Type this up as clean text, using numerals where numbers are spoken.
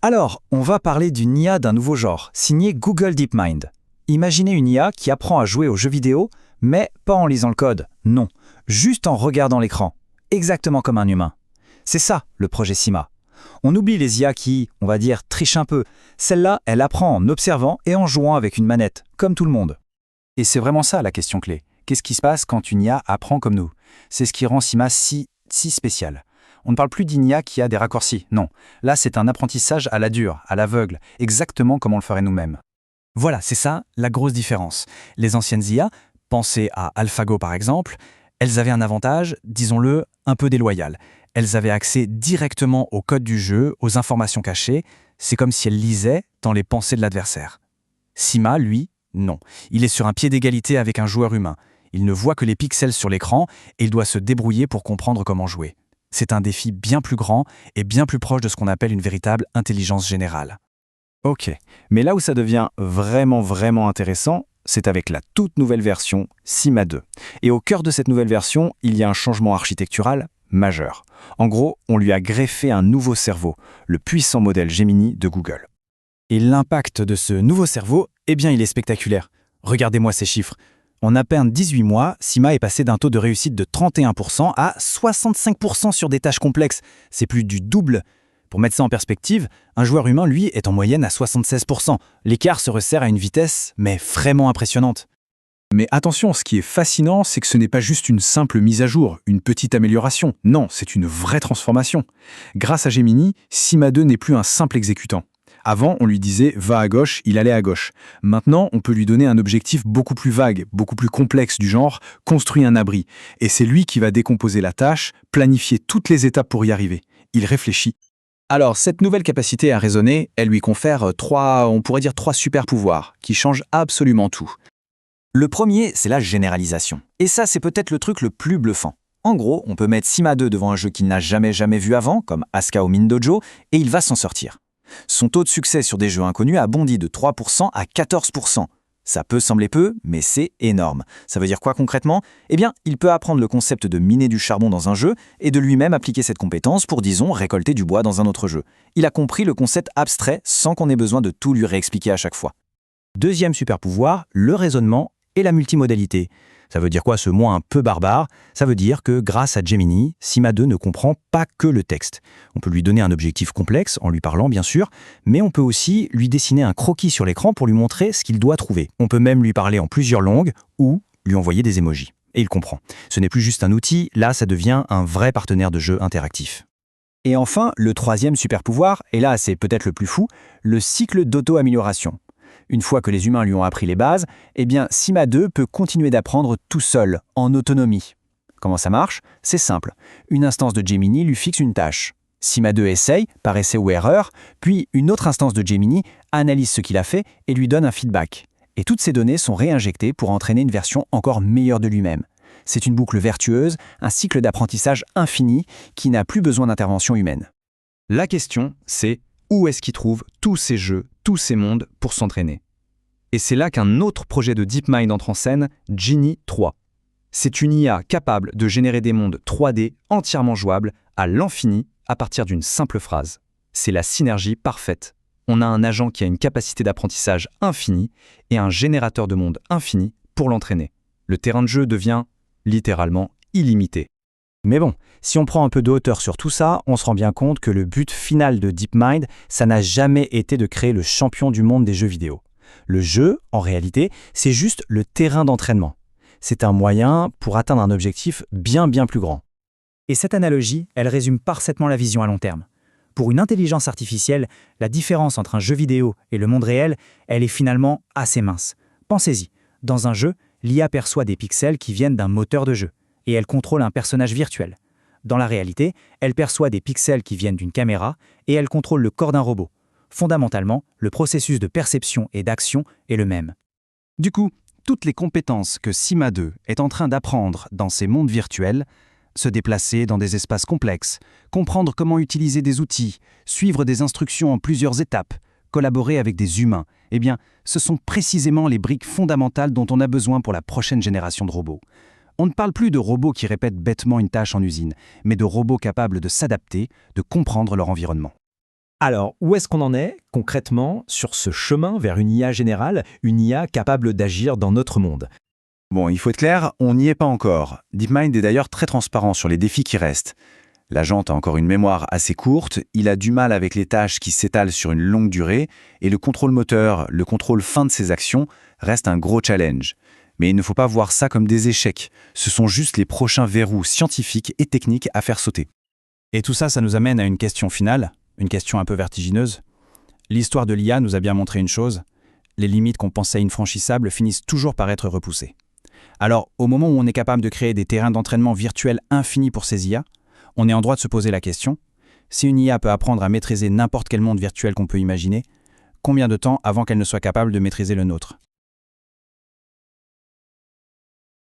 Alors, on va parler d'une IA d'un nouveau genre, signée Google DeepMind. Imaginez une IA qui apprend à jouer aux jeux vidéo, mais pas en lisant le code, non, juste en regardant l'écran, exactement comme un humain. C'est ça, le projet Sima. On oublie les IA qui, on va dire, trichent un peu. Celle-là, elle apprend en observant et en jouant avec une manette, comme tout le monde. Et c'est vraiment ça la question clé. Qu'est-ce qui se passe quand une IA apprend comme nous? C'est ce qui rend Sima si spécial. On ne parle plus d'une IA qui a des raccourcis, non. Là, c'est un apprentissage à la dure, à l'aveugle, exactement comme on le ferait nous-mêmes. Voilà, c'est ça la grosse différence. Les anciennes IA, pensez à AlphaGo par exemple, elles avaient un avantage, disons-le, un peu déloyal. Elles avaient accès directement au code du jeu, aux informations cachées. C'est comme si elles lisaient dans les pensées de l'adversaire. Sima, lui, non. Il est sur un pied d'égalité avec un joueur humain. Il ne voit que les pixels sur l'écran et il doit se débrouiller pour comprendre comment jouer. C'est un défi bien plus grand et bien plus proche de ce qu'on appelle une véritable intelligence générale. Ok, mais là où ça devient vraiment intéressant, c'est avec la toute nouvelle version Sima 2. Et au cœur de cette nouvelle version, il y a un changement architectural majeur. En gros, on lui a greffé un nouveau cerveau, le puissant modèle Gemini de Google. Et l'impact de ce nouveau cerveau, eh bien, il est spectaculaire. Regardez-moi ces chiffres. En à peine 18 mois, Sima est passé d'un taux de réussite de 31% à 65% sur des tâches complexes. C'est plus du double. Pour mettre ça en perspective, un joueur humain, lui, est en moyenne à 76%. L'écart se resserre à une vitesse, mais vraiment impressionnante. Mais attention, ce qui est fascinant, c'est que ce n'est pas juste une simple mise à jour, une petite amélioration. Non, c'est une vraie transformation. Grâce à Gemini, Sima 2 n'est plus un simple exécutant. Avant, on lui disait « va à gauche », il allait à gauche. Maintenant, on peut lui donner un objectif beaucoup plus vague, beaucoup plus complexe du genre « construis un abri ». Et c'est lui qui va décomposer la tâche, planifier toutes les étapes pour y arriver. Il réfléchit. Alors, cette nouvelle capacité à raisonner, elle lui confère trois super pouvoirs qui changent absolument tout. Le premier, c'est la généralisation. Et ça, c'est peut-être le truc le plus bluffant. En gros, on peut mettre Sima 2 devant un jeu qu'il n'a jamais vu avant, comme Asuka ou Mindojo, et il va s'en sortir. Son taux de succès sur des jeux inconnus a bondi de 3% à 14%. Ça peut sembler peu, mais c'est énorme. Ça veut dire quoi concrètement? Eh bien, il peut apprendre le concept de miner du charbon dans un jeu et de lui-même appliquer cette compétence pour, disons, récolter du bois dans un autre jeu. Il a compris le concept abstrait sans qu'on ait besoin de tout lui réexpliquer à chaque fois. Deuxième super pouvoir, le raisonnement et la multimodalité. Ça veut dire quoi ce mot un peu barbare? Ça veut dire que grâce à Gemini, Sima 2 ne comprend pas que le texte. On peut lui donner un objectif complexe en lui parlant bien sûr, mais on peut aussi lui dessiner un croquis sur l'écran pour lui montrer ce qu'il doit trouver. On peut même lui parler en plusieurs langues ou lui envoyer des emojis. Et il comprend. Ce n'est plus juste un outil, là ça devient un vrai partenaire de jeu interactif. Et enfin, le troisième super pouvoir, et là c'est peut-être le plus fou, le cycle d'auto-amélioration. Une fois que les humains lui ont appris les bases, eh bien Sima 2 peut continuer d'apprendre tout seul, en autonomie. Comment ça marche? C'est simple. Une instance de Gemini lui fixe une tâche. Sima 2 essaye, par essai ou erreur, puis une autre instance de Gemini analyse ce qu'il a fait et lui donne un feedback. Et toutes ces données sont réinjectées pour entraîner une version encore meilleure de lui-même. C'est une boucle vertueuse, un cycle d'apprentissage infini qui n'a plus besoin d'intervention humaine. La question, c'est où est-ce qu'il trouve tous ces jeux, tous ces mondes pour s'entraîner? Et c'est là qu'un autre projet de DeepMind entre en scène, Genie 3. C'est une IA capable de générer des mondes 3D entièrement jouables à l'infini à partir d'une simple phrase. C'est la synergie parfaite. On a un agent qui a une capacité d'apprentissage infinie et un générateur de mondes infini pour l'entraîner. Le terrain de jeu devient littéralement illimité. Mais bon, si on prend un peu de hauteur sur tout ça, on se rend bien compte que le but final de DeepMind, ça n'a jamais été de créer le champion du monde des jeux vidéo. Le jeu, en réalité, c'est juste le terrain d'entraînement. C'est un moyen pour atteindre un objectif bien plus grand. Et cette analogie, elle résume parfaitement la vision à long terme. Pour une intelligence artificielle, la différence entre un jeu vidéo et le monde réel, elle est finalement assez mince. Pensez-y, dans un jeu, l'IA perçoit des pixels qui viennent d'un moteur de jeu, et elle contrôle un personnage virtuel. Dans la réalité, elle perçoit des pixels qui viennent d'une caméra, et elle contrôle le corps d'un robot. Fondamentalement, le processus de perception et d'action est le même. Du coup, toutes les compétences que Sima 2 est en train d'apprendre dans ces mondes virtuels, se déplacer dans des espaces complexes, comprendre comment utiliser des outils, suivre des instructions en plusieurs étapes, collaborer avec des humains, eh bien, ce sont précisément les briques fondamentales dont on a besoin pour la prochaine génération de robots. On ne parle plus de robots qui répètent bêtement une tâche en usine, mais de robots capables de s'adapter, de comprendre leur environnement. Alors, où est-ce qu'on en est concrètement sur ce chemin vers une IA générale, une IA capable d'agir dans notre monde? Bon, il faut être clair, on n'y est pas encore. DeepMind est d'ailleurs très transparent sur les défis qui restent. L'agent a encore une mémoire assez courte, il a du mal avec les tâches qui s'étalent sur une longue durée, et le contrôle moteur, le contrôle fin de ses actions, reste un gros challenge. Mais il ne faut pas voir ça comme des échecs, ce sont juste les prochains verrous scientifiques et techniques à faire sauter. Et tout ça, ça nous amène à une question finale, une question un peu vertigineuse. L'histoire de l'IA nous a bien montré une chose, les limites qu'on pensait infranchissables finissent toujours par être repoussées. Alors, au moment où on est capable de créer des terrains d'entraînement virtuels infinis pour ces IA, on est en droit de se poser la question, si une IA peut apprendre à maîtriser n'importe quel monde virtuel qu'on peut imaginer, combien de temps avant qu'elle ne soit capable de maîtriser le nôtre ?